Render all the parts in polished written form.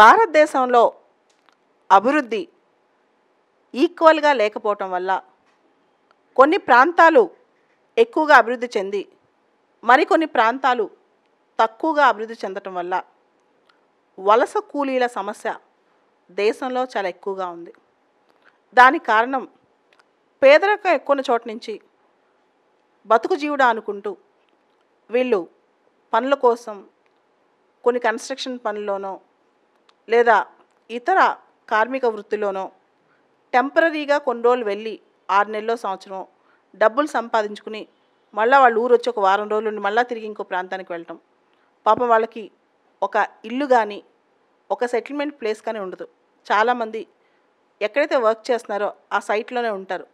భారతదేశంలో అభివృద్ధి ఈక్వల్గా లేకపోవటం వల్ల కొన్ని ప్రాంతాలు ఎక్కువగా అభివృద్ధి చెంది మరికొన్ని ప్రాంతాలు తక్కువగా అభివృద్ధి చెందటం వల్ల వలస కూలీల సమస్య దేశంలో చాలా ఎక్కువగా ఉంది. దానికి కారణం పేదరికం ఎక్కువ చోట నుంచి బతుకు జీవుడా అనుకుంటూ వీళ్ళు పనుల కోసం కొన్ని కన్స్ట్రక్షన్ పనుల్లోనో లేదా ఇతర కార్మిక వృత్తిలోనో టెంపరీగా కొన్ని రోజులు వెళ్ళి 6 నెలల్లో సంవత్సరం డబ్బులు సంపాదించుకుని మళ్ళీ వాళ్ళు ఊరు వచ్చి ఒక వారం రోజులు ఉండి మళ్ళీ తిరిగి ఇంకో ప్రాంతానికి వెళ్ళటం. పాపం వాళ్ళకి ఒక ఇల్లు కానీ ఒక సెటిల్మెంట్ ప్లేస్ కానీ ఉండదు. చాలామంది ఎక్కడైతే వర్క్ చేస్తున్నారో ఆ సైట్లోనే ఉంటారు,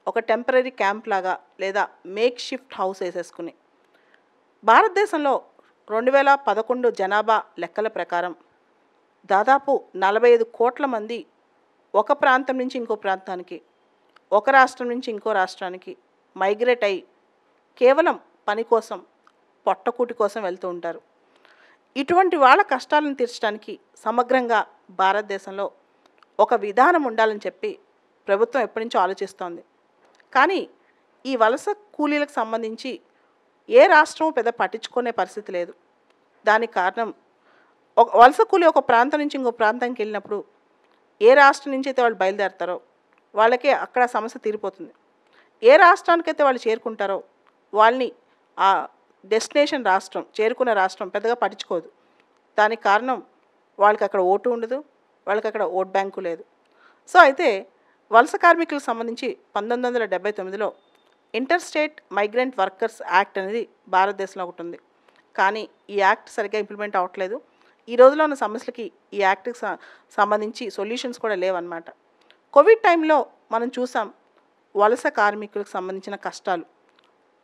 ఒక టెంపరీ క్యాంప్ లాగా లేదా మేక్ షిఫ్ట్ హౌస్ వేసేసుకుని. భారతదేశంలో 2011 జనాభా లెక్కల ప్రకారం దాదాపు 45 కోట్ల మంది ఒక ప్రాంతం నుంచి ఇంకో ప్రాంతానికి, ఒక రాష్ట్రం నుంచి ఇంకో రాష్ట్రానికి మైగ్రేట్ అయ్యి కేవలం పని కోసం పొట్టకూటి కోసం వెళ్తూ ఉంటారు. ఇటువంటి వాళ్ళ కష్టాలను తీర్చడానికి సమగ్రంగా భారతదేశంలో ఒక విధానం ఉండాలని చెప్పి ప్రభుత్వం ఎప్పటి నుంచో ఆలోచిస్తోంది. కానీ ఈ వలస కూలీలకు సంబంధించి ఏ రాష్ట్రం పెద్ద పట్టించుకునే పరిస్థితి లేదు. దానికి కారణం ఒక వలస కూలి ఒక ప్రాంతం నుంచి ఇంకో ప్రాంతానికి వెళ్ళినప్పుడు ఏ రాష్ట్రం నుంచి అయితే వాళ్ళు బయలుదేరతారో వాళ్ళకే అక్కడ సమస్య తీరిపోతుంది. ఏ రాష్ట్రానికైతే వాళ్ళు చేరుకుంటారో వాళ్ళని ఆ డెస్టినేషన్ రాష్ట్రం చేరుకున్న రాష్ట్రం పెద్దగా పట్టించుకోదు. దానికి కారణం వాళ్ళకి అక్కడ ఓటు ఉండదు, వాళ్ళకి అక్కడ ఓట్ బ్యాంకు లేదు. సో అయితే వలస కార్మికులకు సంబంధించి 1979లో inter state migrant workers act అనేది భారతదేశంలో ఒకటి ఉంది. కానీ ఈ యాక్ట్ సరిగ్గా ఇంప్లిమెంట్ అవ్వట్లేదు. ఈ రోజులో ఉన్న సమస్యలకి ఈ యాక్ట్కి సంబంధించి సొల్యూషన్స్ కూడా లేవన్నమాట. కోవిడ్ టైంలో మనం చూసాం వలస కార్మికులకు సంబంధించిన కష్టాలు,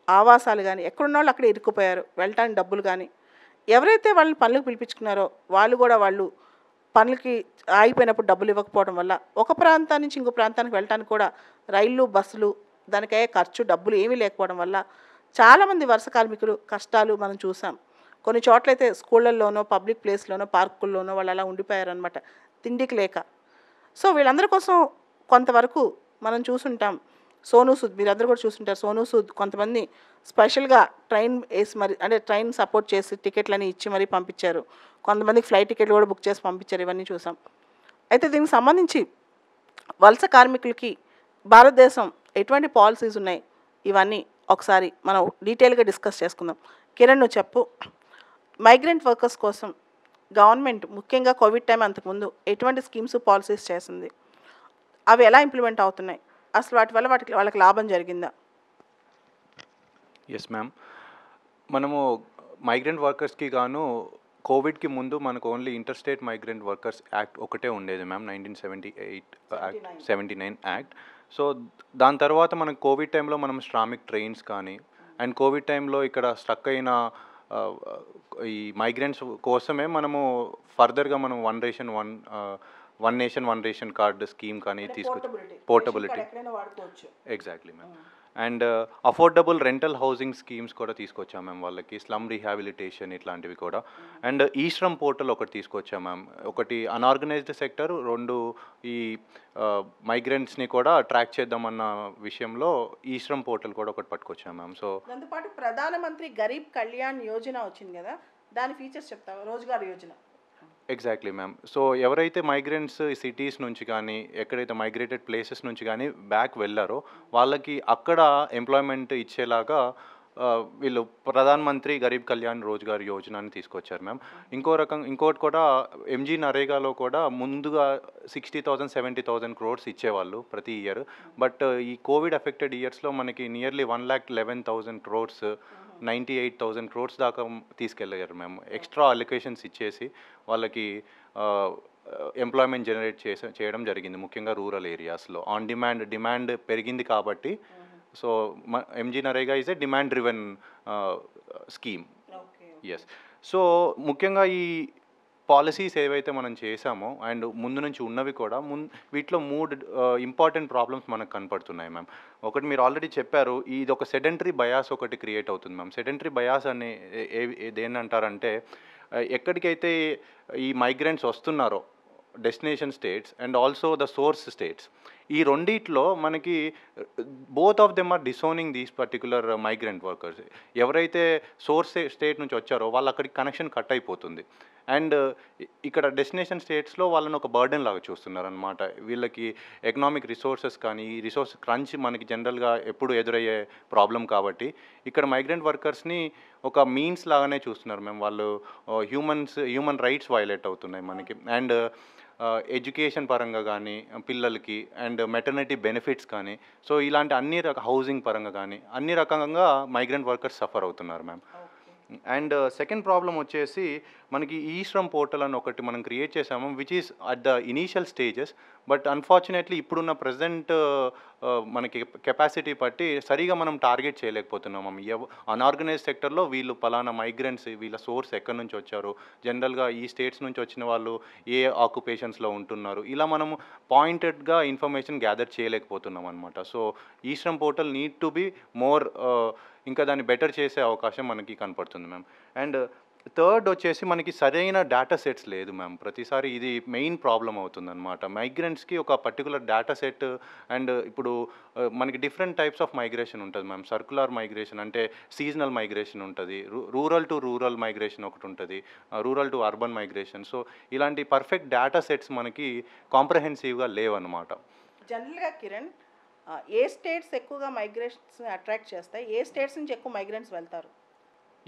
ఆవాసాలు కానీ ఎక్కడున్న వాళ్ళు అక్కడ ఇరుక్కుపోయారు, వెళ్ళటానికి డబ్బులు కానీ. ఎవరైతే వాళ్ళని పనులకు పిలిపించుకున్నారో వాళ్ళు పనులకి ఆగిపోయినప్పుడు డబ్బులు ఇవ్వకపోవడం వల్ల ఒక ప్రాంతం నుంచి ఇంకో ప్రాంతానికి వెళ్ళటానికి కూడా రైళ్ళు బస్సులు దానికయ్యే ఖర్చు డబ్బులు ఏమీ లేకపోవడం వల్ల చాలామంది వలస కార్మికులు కష్టాలు మనం చూసాం. కొన్ని చోట్లయితే స్కూళ్ళల్లోనో పబ్లిక్ ప్లేస్లోనో పార్కుల్లోనో వాళ్ళు అలా ఉండిపోయారనమాట తిండికి లేక. సో వీళ్ళందరి కోసం కొంతవరకు మనం చూసుంటాం. సోనూ సూద్ మీరందరూ కూడా చూసుంటారు. సోనూ సూద్ కొంతమంది స్పెషల్గా ట్రైన్ వేసి మరి అంటే ట్రైన్ సపోర్ట్ చేసి టికెట్లని ఇచ్చి మరీ పంపించారు. కొంతమందికి ఫ్లైట్ టికెట్లు కూడా బుక్ చేసి పంపించారు. ఇవన్నీ చూసాం. అయితే దీనికి సంబంధించి వలస కార్మికులకి భారతదేశం ఎటువంటి పాలసీస్ ఉన్నాయి ఇవన్నీ ఒకసారి మనం డీటెయిల్గా డిస్కస్ చేసుకుందాం. కిరణ్ నువ్వు చెప్పు, మైగ్రెంట్ వర్కర్స్ కోసం గవర్నమెంట్ ముఖ్యంగా కోవిడ్ టైం అంతకుముందు ఎటువంటి స్కీమ్స్ పాలసీస్ చేసింది, అవి ఎలా ఇంప్లిమెంట్ అవుతున్నాయి, అసలు వాటి వల్ల వాళ్ళకి లాభం జరిగిందా? ఎస్ మ్యామ్, మనము మైగ్రెంట్ వర్కర్స్కి గాను కోవిడ్కి ముందు మనకు only inter state migrant workers act ఒకటే ఉండేది మ్యామ్, 1979 యాక్ట్. సో దాని తర్వాత మనకు కోవిడ్ టైంలో మనం శ్రామిక్ ట్రైన్స్ కానీ అండ్ కోవిడ్ టైంలో ఇక్కడ స్ట్రక్ అయిన ఈ మైగ్రెంట్స్ కోసమే మనము ఫర్దర్గా మనం one nation one ration card scheme కానీ తీసుకొచ్చి portability exactly ma'am. And affordable rental housing schemes కూడా తీసుకొచ్చాం మ్యామ్ వాళ్ళకి, స్లమ్ రీహాబిలిటేషన్ ఇట్లాంటివి కూడా. అండ్ ఈ శ్రమ్ పోర్టల్ ఒకటి తీసుకొచ్చాం మ్యామ్. ఒకటి అన్ఆర్గనైజ్డ్ సెక్టర్, 2 ఈ మైగ్రెంట్స్ని కూడా ట్రాక్ చేద్దామన్న విషయంలో ఈ శ్రమ్ పోర్టల్ కూడా ఒకటి పట్టుకొచ్చాం మ్యామ్. సో దాంతోపాటు ప్రధానమంత్రి గరీబ్ కళ్యాణ్ యోజన వచ్చింది కదా, దాని ఫీచర్స్ చెప్తావా? Rozgar Yojana. Exactly ma'am. So ఎవరైతే మైగ్రెంట్స్ సిటీస్ నుంచి కానీ ఎక్కడైతే మైగ్రేటెడ్ ప్లేసెస్ నుంచి కానీ బ్యాక్ వెళ్ళారో వాళ్ళకి అక్కడ ఎంప్లాయ్మెంట్ ఇచ్చేలాగా వీళ్ళు ప్రధాన మంత్రి గరీబ్ కళ్యాణ్ రోజ్గార్ యోజనని తీసుకొచ్చారు మ్యామ్. ఇంకోటి కూడా ఎంజీ నరేగాలో కూడా ముందుగా 60,000 70,000 crores ఇచ్చేవాళ్ళు ప్రతి ఇయర్. బట్ ఈ కోవిడ్ ఎఫెక్టెడ్ ఇయర్స్లో మనకి నియర్లీ 1,11,000 crores 98,000 crores దాకా తీసుకెళ్ళారు మేము. ఎక్స్ట్రా అలొకేషన్స్ ఇచ్చేసి వాళ్ళకి ఎంప్లాయ్మెంట్ జనరేట్ చేయడం జరిగింది, ముఖ్యంగా రూరల్ ఏరియాస్లో. ఆన్ డిమాండ్ పెరిగింది కాబట్టి. So MG NREGA is a demand driven scheme. Yes. So ముఖ్యంగా ఈ పాలసీస్ ఏవైతే మనం చేసామో అండ్ ముందు నుంచి ఉన్నవి కూడా వీటిలో 3 ఇంపార్టెంట్ ప్రాబ్లమ్స్ మనకు కనపడుతున్నాయి మ్యామ్. ఒకటి మీరు ఆల్రెడీ చెప్పారు, ఇది ఒక సెడెంటరీ బయాస్ ఒకటి క్రియేట్ అవుతుంది మ్యామ్. సెడెంటరీ బయాస్ అని దేన్ని అంటారంటే ఎక్కడికైతే ఈ మైగ్రెంట్స్ వస్తున్నారో destination states and also the source states, ఈ రెండిట్లో మనకి both of them are disowning these particular migrant workers. ఎవరైతే సోర్స్ స్టేట్ నుంచి వచ్చారో వాళ్ళు అక్కడికి కనెక్షన్ కట్ అయిపోతుంది. అండ్ ఇక్కడ డెస్టినేషన్ స్టేట్స్లో వాళ్ళని ఒక బర్డెన్ లాగా చూస్తున్నారు అనమాట. వీళ్ళకి ఎకనామిక్ రిసోర్సెస్ కానీ ఈ రిసోర్స్ క్రంచ్ మనకి జనరల్గా ఎప్పుడు ఎదురయ్యే ప్రాబ్లం కాబట్టి ఇక్కడ మైగ్రెంట్ వర్కర్స్ని ఒక మీన్స్ లాగానే చూస్తున్నారు మేము. వాళ్ళు హ్యూమన్ రైట్స్ వైలేట్ అవుతున్నాయి మనకి. అండ్ ఎడ్యుకేషన్ పరంగా కానీ పిల్లలకి అండ్ మెటర్నిటీ బెనిఫిట్స్ కానీ, సో ఇలాంటి అన్ని హౌసింగ్ పరంగా కానీ అన్ని రకంగా మైగ్రెంట్ వర్కర్స్ సఫర్ అవుతున్నారు మ్యామ్. అండ్ సెకండ్ ప్రాబ్లం వచ్చేసి మనకి ఈ శ్రమ్ పోర్టల్ అని ఒకటి మనం క్రియేట్ చేసాము, which is at the initial stages. But unfortunately ఇప్పుడున్న ప్రజెంట్ మనకి కెపాసిటీ బట్టి సరిగా మనం టార్గెట్ చేయలేకపోతున్నాం. అన్ఆర్గనైజ్ సెక్టర్లో వీళ్ళు పలానా మైగ్రెంట్స్ వీళ్ళ సోర్స్ ఎక్కడి నుంచి వచ్చారు, జనరల్గా ఈ స్టేట్స్ నుంచి వచ్చిన వాళ్ళు ఏ ఆక్యుపేషన్స్లో ఉంటున్నారు, ఇలా మనము పాయింటెడ్గా ఇన్ఫర్మేషన్ గ్యాదర్ చేయలేకపోతున్నాం అనమాట. సో ఈ Shram portal need to be more, ఇంకా దాన్ని బెటర్ చేసే అవకాశం మనకి కనపడుతుంది మ్యామ్. అండ్ థర్డ్ వచ్చేసి మనకి సరైన డేటా సెట్స్ లేదు మ్యామ్. ప్రతిసారి ఇది మెయిన్ ప్రాబ్లం అవుతుంది అనమాట. మైగ్రెంట్స్కి ఒక పర్టికులర్ డేటా సెట్, అండ్ ఇప్పుడు మనకి డిఫరెంట్ టైప్స్ ఆఫ్ మైగ్రేషన్ ఉంటుంది మ్యామ్. సర్కులర్ మైగ్రేషన్ అంటే సీజనల్ మైగ్రేషన్ ఉంటుంది, రూరల్ టు రూరల్ మైగ్రేషన్ ఒకటి ఉంటుంది, rural to urban migration. So ఇలాంటి పర్ఫెక్ట్ డేటా సెట్స్ మనకి కాంప్రహెన్సివ్గా లేవన్నమాట. జనరల్గా కిరణ్, ఏ స్టేట్స్ ఎక్కువగా మైగ్రేషన్స్ అట్రాక్ట్ చేస్తాయి, ఏ స్టేట్స్ నుంచి ఎక్కువ మైగ్రెంట్స్ వెళ్తారు?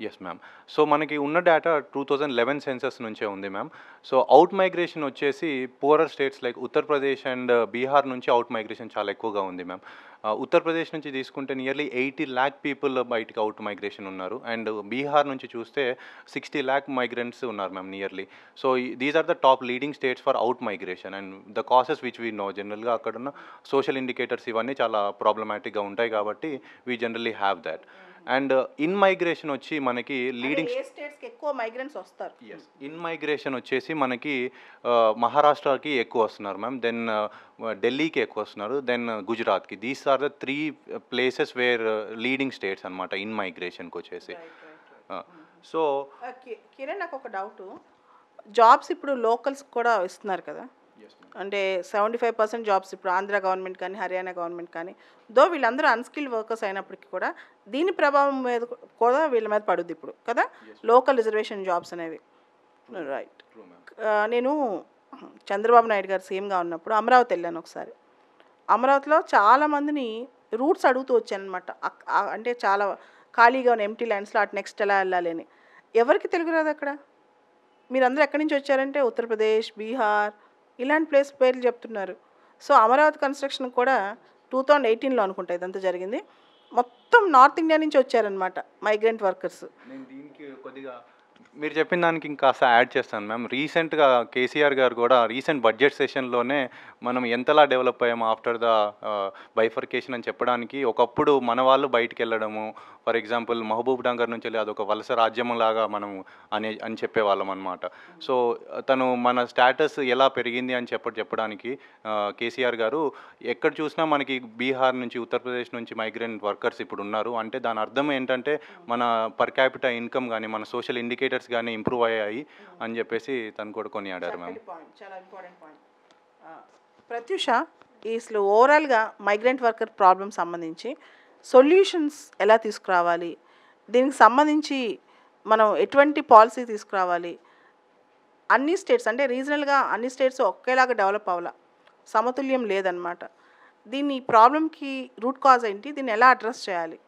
Yes ma'am. సో మనకి ఉన్న డేటా 2011 సెన్సస్ నుంచే ఉంది మ్యామ్. సో అవుట్ మైగ్రేషన్ వచ్చేసి poorer states like Uttar Pradesh and Bihar నుంచి అవుట్ మైగ్రేషన్ చాలా ఎక్కువగా ఉంది మ్యామ్. ఉత్తరప్రదేశ్ నుంచి తీసుకుంటే నియర్లీ 80 lakh పీపుల్ బయటికి అవుట్ మైగ్రేషన్ ఉన్నారు. అండ్ బీహార్ నుంచి చూస్తే 60 lakh మైగ్రెంట్స్ ఉన్నారు ma'am nearly. So these are the top leading states for out migration. And the cases which we know, జనరల్గా అక్కడ ఉన్న సోషల్ ఇండికేటర్స్ ఇవన్నీ చాలా ప్రాబ్లమాటిక్గా ఉంటాయి కాబట్టి we generally have that. And in migration వచ్చి మనకి లీడింగ్ స్టేట్స్కి ఎక్కువ మైగ్రెంట్స్ వస్తారు. ఇన్ మైగ్రేషన్ వచ్చేసి మనకి మహారాష్ట్రకి ఎక్కువ వస్తున్నారు మ్యామ్, దెన్ ఢిల్లీకి ఎక్కువ వస్తున్నారు, దెన్ గుజరాత్కి. These are the 3 places where leading states అనమాట ఇన్ మైగ్రేషన్కి వచ్చేసి. సో కిరణ్, నాకు ఒక డౌట్, జాబ్స్ ఇప్పుడు లోకల్స్ కూడా ఇస్తున్నారు కదా, అంటే 75% జాబ్స్ ఇప్పుడు ఆంధ్ర గవర్నమెంట్ కానీ హర్యానా గవర్నమెంట్ కానీ, దో వీళ్ళందరూ అన్స్కిల్డ్ వర్కర్స్ అయినప్పటికీ కూడా దీని ప్రభావం మీద కూడా వీళ్ళ మీద పడుద్ది ఇప్పుడు కదా, లోకల్ రిజర్వేషన్ జాబ్స్ అనేవి. రైట్. నేను చంద్రబాబు నాయుడు గారు సీఎంగా ఉన్నప్పుడు అమరావతి వెళ్ళాను ఒకసారి. అమరావతిలో చాలామందిని రూట్స్ అడుగుతూ వచ్చాను అనమాట. అంటే చాలా ఖాళీగా ఉన్న ఎంటీ ల్యాండ్స్లో అటు నెక్స్ట్ ఎలా వెళ్ళాలి అని. ఎవరికి తెలుగు రాదు అక్కడ. మీరందరూ ఎక్కడి నుంచి వచ్చారంటే ఉత్తరప్రదేశ్, బీహార్ ఇలాంటి ప్లేస్ పేర్లు చెప్తున్నారు. సో అమరావతి కన్స్ట్రక్షన్ కూడా 2018లో అనుకుంటా ఇదంతా జరిగింది. మొత్తం నార్త్ ఇండియా నుంచి వచ్చారనమాట మైగ్రెంట్ వర్కర్స్. నేను దీనికి కొద్దిగా మీరు చెప్పిన దానికి ఇంకాస్త యాడ్ చేస్తాను మ్యామ్. రీసెంట్గా కేసీఆర్ గారు కూడా రీసెంట్ బడ్జెట్ సెషన్లోనే మనం ఎంతలా డెవలప్ అయ్యాము ఆఫ్టర్ ద బైఫర్కేషన్ అని చెప్పడానికి, ఒకప్పుడు మన వాళ్ళు బయటికి వెళ్ళడము, ఫర్ ఎగ్జాంపుల్ మహబూబ్ నగర్ నుంచి వెళ్ళి అదొక వలస రాజ్యం లాగా మనం అని చెప్పేవాళ్ళం అనమాట. సో తను మన స్టేటస్ ఎలా పెరిగింది అని చెప్పడానికి కేసీఆర్ గారు ఎక్కడ చూసినా మనకి బీహార్ నుంచి ఉత్తరప్రదేశ్ నుంచి మైగ్రెంట్ వర్కర్స్ ఇప్పుడు ఉన్నారు అంటే దాని అర్థం ఏంటంటే మన పర్ క్యాపిటల్ ఇన్కమ్ కానీ మన సోషల్ ఇండికేటర్స్ కానీ ఇంప్రూవ్ అయ్యాయి అని చెప్పేసి తను కూడా కొనియాడారు మ్యామ్. చాలా ఇంపార్టెంట్ పాయింట్. ప్రత్యూష, అసలు ఓవరాల్గా మైగ్రెంట్ వర్కర్ ప్రాబ్లమ్ సంబంధించి సొల్యూషన్స్ ఎలా తీసుకురావాలి, దీనికి సంబంధించి మనం ఎటువంటి పాలసీ తీసుకురావాలి, అన్ని స్టేట్స్ అంటే రీజనల్గా అన్ని స్టేట్స్ ఒకేలాగా డెవలప్ అవ్వాల, సమతుల్యం లేదనమాట. దీన్ని ప్రాబ్లంకి రూట్ కాజ్ ఏంటి, దీన్ని ఎలా అడ్రస్ చేయాలి?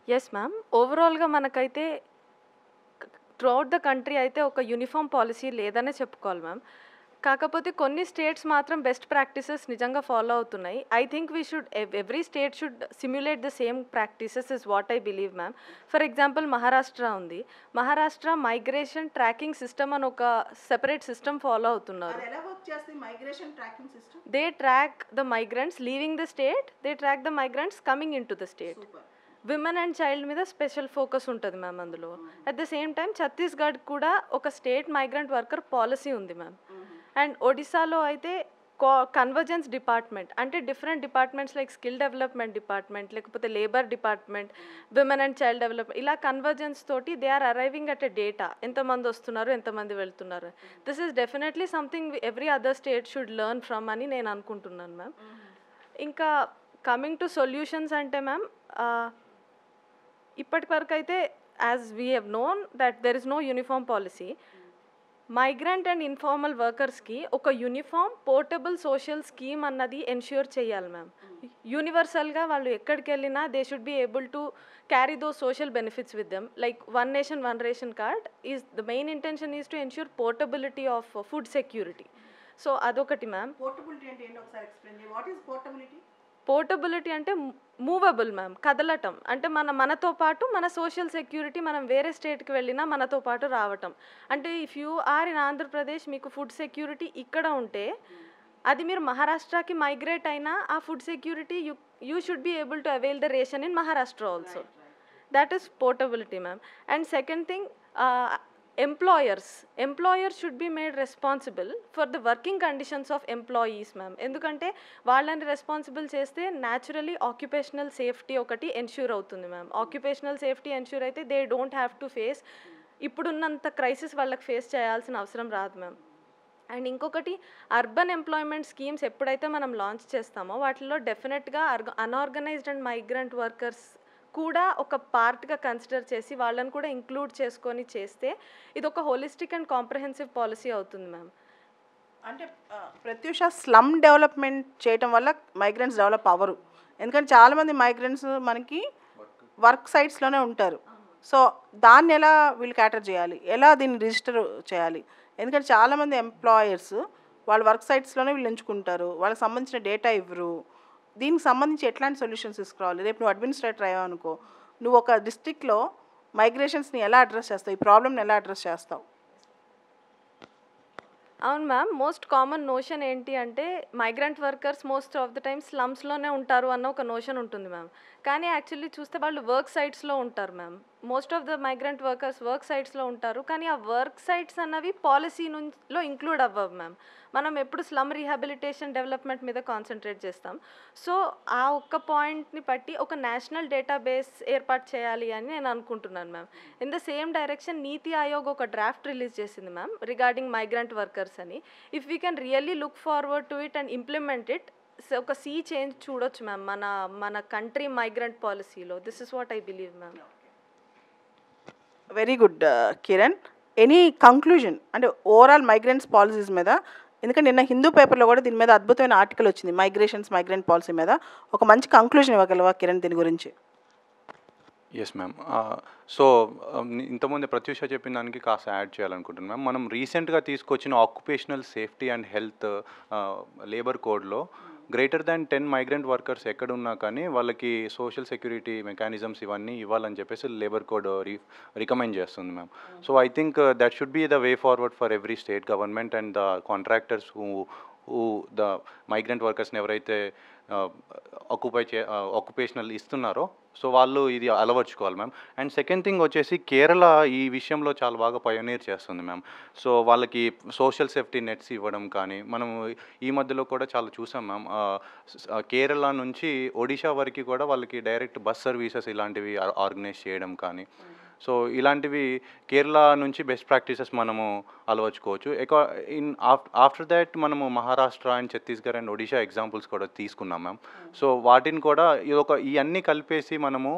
ఎస్ మ్యామ్, ఓవరాల్గా మనకైతే త్రూఅవుట్ ద కంట్రీ అయితే ఒక యూనిఫామ్ పాలసీ లేదనే చెప్పుకోవాలి మ్యామ్. కాకపోతే కొన్ని స్టేట్స్ మాత్రం బెస్ట్ ప్రాక్టీసెస్ నిజంగా ఫాలో అవుతున్నాయి. I think we should every state should simulate the same practices is what I believe ma'am. For example Maharashtra ఉంది. మహారాష్ట్ర మైగ్రేషన్ ట్రాకింగ్ సిస్టమ్ అని ఒక సెపరేట్ సిస్టమ్ ఫాలో అవుతున్నారు. They track the migrants leaving the state, they track the migrants coming in to the state. Women and child మీద special focus ఉంటుంది ma'am అందులో. At the same time Chhattisgarh కూడా ఒక state migrant worker policy ఉంది ma'am. And ఒడిశాలో అయితే convergence department అంటే different departments like skill development department, లేకపోతే labour department, women and child development, ఇలా కన్వర్జెన్స్ తోటి they are arriving at a data, ఎంతమంది వస్తున్నారు, ఎంతమంది వెళ్తున్నారు. This is definitely something every other state should learn from అని నేను అనుకుంటున్నాను మ్యామ్. ఇంకా కమింగ్ టు సొల్యూషన్స్ అంటే మ్యామ్, ఇప్పటి వరకు అయితే as we have known that there is no uniform policy. Migrant and informal వర్కర్స్కి ఒక యూనిఫామ్ పోర్టబుల్ సోషల్ స్కీమ్ అన్నది ఎన్ష్యూర్ చేయాలి మ్యామ్. యూనివర్సల్గా వాళ్ళు ఎక్కడికి వెళ్ళినా they should be able to carry those social benefits with them. Like one nation one ration card is the main intention is to ensure portability of food security. So అదొకటి ma'am. Portability అంటే ఏంటి ఒకసారి explain చేయండి. What is portability? Portability అంటే movable ma'am, కదలటం అంటే మనతో పాటు మన సోషల్ సెక్యూరిటీ మనం వేరే స్టేట్కి వెళ్ళినా మనతో పాటు రావటం. అంటే if you are in Andhra Pradesh మీకు ఫుడ్ సెక్యూరిటీ ఇక్కడ ఉంటే అది మీరు మహారాష్ట్రకి మైగ్రేట్ అయినా ఆ food security you should be able to avail the ration in Maharashtra also. That is portability ma'am. And second thing, employers should be made responsible for the working conditions of employees ma'am. ఎందుకంటే వాళ్ళని responsible చేస్తే naturally occupational safety ఒకటి ensure అవుతుంది ma'am. Occupational safety ensure అయితే they don't have to face, ఇప్పుడున్నంత crisis వాళ్ళకి face చేయాల్సిన అవసరం రాదు మ్యామ్. అండ్ ఇంకొకటి, అర్బన్ ఎంప్లాయ్మెంట్ స్కీమ్స్ ఎప్పుడైతే మనం లాంచ్ చేస్తామో వాటిలో డెఫినెట్గా అన్ఆర్గనైజ్డ్ అండ్ మైగ్రెంట్ వర్కర్స్ కూడా ఒక పార్ట్గా కన్సిడర్ చేసి వాళ్ళని కూడా ఇంక్లూడ్ చేసుకొని చేస్తే ఇది ఒక హోలిస్టిక్ అండ్ కాంప్రహెన్సివ్ పాలసీ అవుతుంది మ్యామ్. అంటే ప్రత్యూష, స్లమ్ డెవలప్మెంట్ చేయటం వల్ల మైగ్రెంట్స్ డెవలప్ అవ్వరు. ఎందుకంటే చాలామంది మైగ్రెంట్స్ మనకి వర్క్ సైట్స్లోనే ఉంటారు. సో దాన్ని ఎలా వీళ్ళు క్యాటర్ చేయాలి, ఎలా దీన్ని రిజిస్టర్ చేయాలి? ఎందుకంటే చాలామంది ఎంప్లాయర్స్ వాళ్ళ వర్క్ సైట్స్లోనే వీళ్ళు ఎంచుకుంటారు, వాళ్ళకి సంబంధించిన డేటా ఇవ్వరు. దీనికి సంబంధించి ఎట్లాంటి సొల్యూషన్స్ తీసుకురావాలి? రేపు నువ్వు అడ్మినిస్ట్రేటర్ అయ్యావు అనుకో, నువ్వు ఒక డిస్ట్రిక్ట్లో మైగ్రేషన్స్ని ఎలా అడ్రస్ చేస్తావు, ఈ ప్రాబ్లమ్ని ఎలా అడ్రస్ చేస్తావు? అవును మ్యామ్, మోస్ట్ కామన్ నోషన్ ఏంటి అంటే migrant workers most of the time స్లమ్స్లోనే ఉంటారు అన్న ఒక నోషన్ ఉంటుంది మ్యామ్. కానీ యాక్చువల్లీ చూస్తే వాళ్ళు వర్క్ సైట్స్లో ఉంటారు ma'am. Most of the migrant workers work సైట్స్లో ఉంటారు, కానీ ఆ వర్క్ సైట్స్ అన్నవి పాలసీ లో ఇంక్లూడ్ అవ్వవు మ్యామ్. మనం ఎప్పుడు స్లమ్ రీహాబిలిటేషన్ డెవలప్మెంట్ మీద కాన్సన్ట్రేట్ చేస్తాం. సో ఆ ఒక్క పాయింట్ని బట్టి ఒక నేషనల్ డేటాబేస్ ఏర్పాటు చేయాలి అని నేను అనుకుంటున్నాను ma'am. In the same direction నీతి ఆయోగ్ ఒక డ్రాఫ్ట్ రిలీజ్ చేసింది మ్యామ్ రిగార్డింగ్ మైగ్రెంట్ వర్కర్స్ అని. If we can really look forward to it and implement it, ఒక సీ చేంజ్ చూడొచ్చు మ్యామ్ మన కంట్రీ మైగ్రెంట్ పాలసీలో. This is what I believe ma'am. Very good Kiran. Any conclusion అంటే overall migrants policies మీద? ఎందుకంటే నిన్న హిందూ పేపర్లో కూడా దీని మీద అద్భుతమైన ఆర్టికల్ వచ్చింది, మైగ్రెంట్ పాలసీ మీద. ఒక మంచి కంక్లూజన్ ఇవ్వగలవా కిరణ్ దీని గురించి? Yes ma'am. సో ఇంతకుముందు ప్రత్యూష చెప్పిన దానికి కాస్త యాడ్ చేయాలనుకుంటున్నాను మ్యామ్. మనం రీసెంట్గా తీసుకొచ్చిన occupational safety and health labour కోడ్లో గ్రేటర్ దాన్ 10 మైగ్రెంట్ వర్కర్స్ ఎక్కడున్నా కానీ వాళ్ళకి సోషల్ సెక్యూరిటీ మెకానిజమ్స్ ఇవన్నీ ఇవ్వాలని చెప్పేసి లేబర్ కోడ్ రికమెండ్ చేస్తుంది ma'am. So I think that should be the way forward for every state government and the contractors who the migrant వర్కర్స్ని ఎవరైతే ఆక్యుపేషనల్ ఇస్తున్నారో సో వాళ్ళు ఇది అలవర్చుకోవాలి మ్యామ్. అండ్ సెకండ్ థింగ్ వచ్చేసి కేరళ ఈ విషయంలో చాలా బాగా పయోనీర్ చేస్తుంది మ్యామ్. సో వాళ్ళకి సోషల్ సేఫ్టీ నెట్స్ ఇవ్వడం కానీ మనం ఈ మధ్యలో కూడా చాలా చూసాం మ్యామ్. కేరళ నుంచి ఒడిషా వరకు కూడా వాళ్ళకి డైరెక్ట్ బస్ సర్వీసెస్ ఇలాంటివి ఆర్గనైజ్ చేయడం కానీ, సో ఇలాంటివి కేరళ నుంచి బెస్ట్ ప్రాక్టీసెస్ మనము అలవర్చుకోవచ్చు. ఆఫ్టర్ దాట్ మనము Maharashtra and Chhattisgarh and Odisha examples కూడా తీసుకున్నాం మ్యామ్. సో వాటిని కూడా ఇవన్నీ కలిపేసి మనము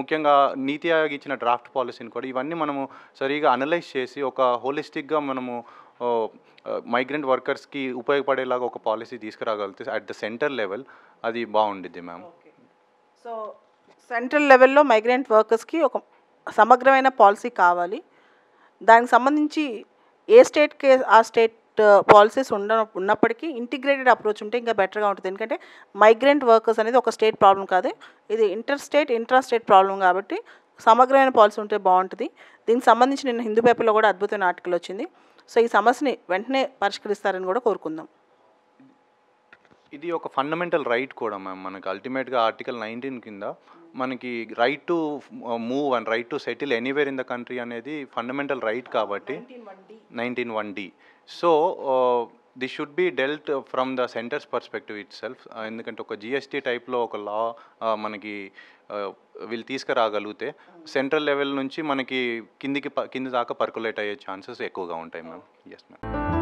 ముఖ్యంగా నీతి ఆయోగ్ ఇచ్చిన డ్రాఫ్ట్ పాలసీని కూడా ఇవన్నీ మనము సరిగా అనలైజ్ చేసి ఒక హోలిస్టిక్గా మనము మైగ్రెంట్ వర్కర్స్కి ఉపయోగపడేలాగా ఒక పాలసీ తీసుకురాగలిగితే అట్ ద సెంటర్ లెవెల్ అది బాగుండిద్ది మ్యామ్. సో సెంట్రల్ లెవెల్లో మైగ్రెంట్ వర్కర్స్కి ఒక సమగ్రమైన పాలసీ కావాలి. దానికి సంబంధించి ఏ స్టేట్కి ఆ స్టేట్ పాలసీస్ ఉన్నప్పటికీ ఇంటిగ్రేటెడ్ అప్రోచ్ ఉంటే ఇంకా బెటర్గా ఉంటుంది. ఎందుకంటే మైగ్రెంట్ వర్కర్స్ అనేది ఒక స్టేట్ ప్రాబ్లం కాదు, ఇది ఇంట్రా స్టేట్ ప్రాబ్లం కాబట్టి సమగ్రమైన పాలసీ ఉంటే బాగుంటుంది. దీనికి సంబంధించి నిన్న హిందూ పేపర్లో కూడా అద్భుతమైన ఆర్టికల్ వచ్చింది. సో ఈ సమస్యని వెంటనే పరిష్కరిస్తారని కూడా కోరుకుందాం. ఇది ఒక ఫండమెంటల్ రైట్ కూడా మ్యామ్. మనకి అల్టిమేట్గా ఆర్టికల్ 19 కింద మనకి right to move and right to settle anywhere in the country అనేది ఫండమెంటల్ రైట్ కాబట్టి 19(1)D. So this should be dwelt from the centres perspective it self. ఎందుకంటే ఒక జిఎస్టీ టైప్లో ఒక లా మనకి వీళ్ళు తీసుకురాగలిగితే సెంట్రల్ లెవెల్ నుంచి మనకి కింది దాకా పర్కులేట్ అయ్యే ఛాన్సెస్ ఎక్కువగా ఉంటాయి మ్యామ్. Yes ma'am.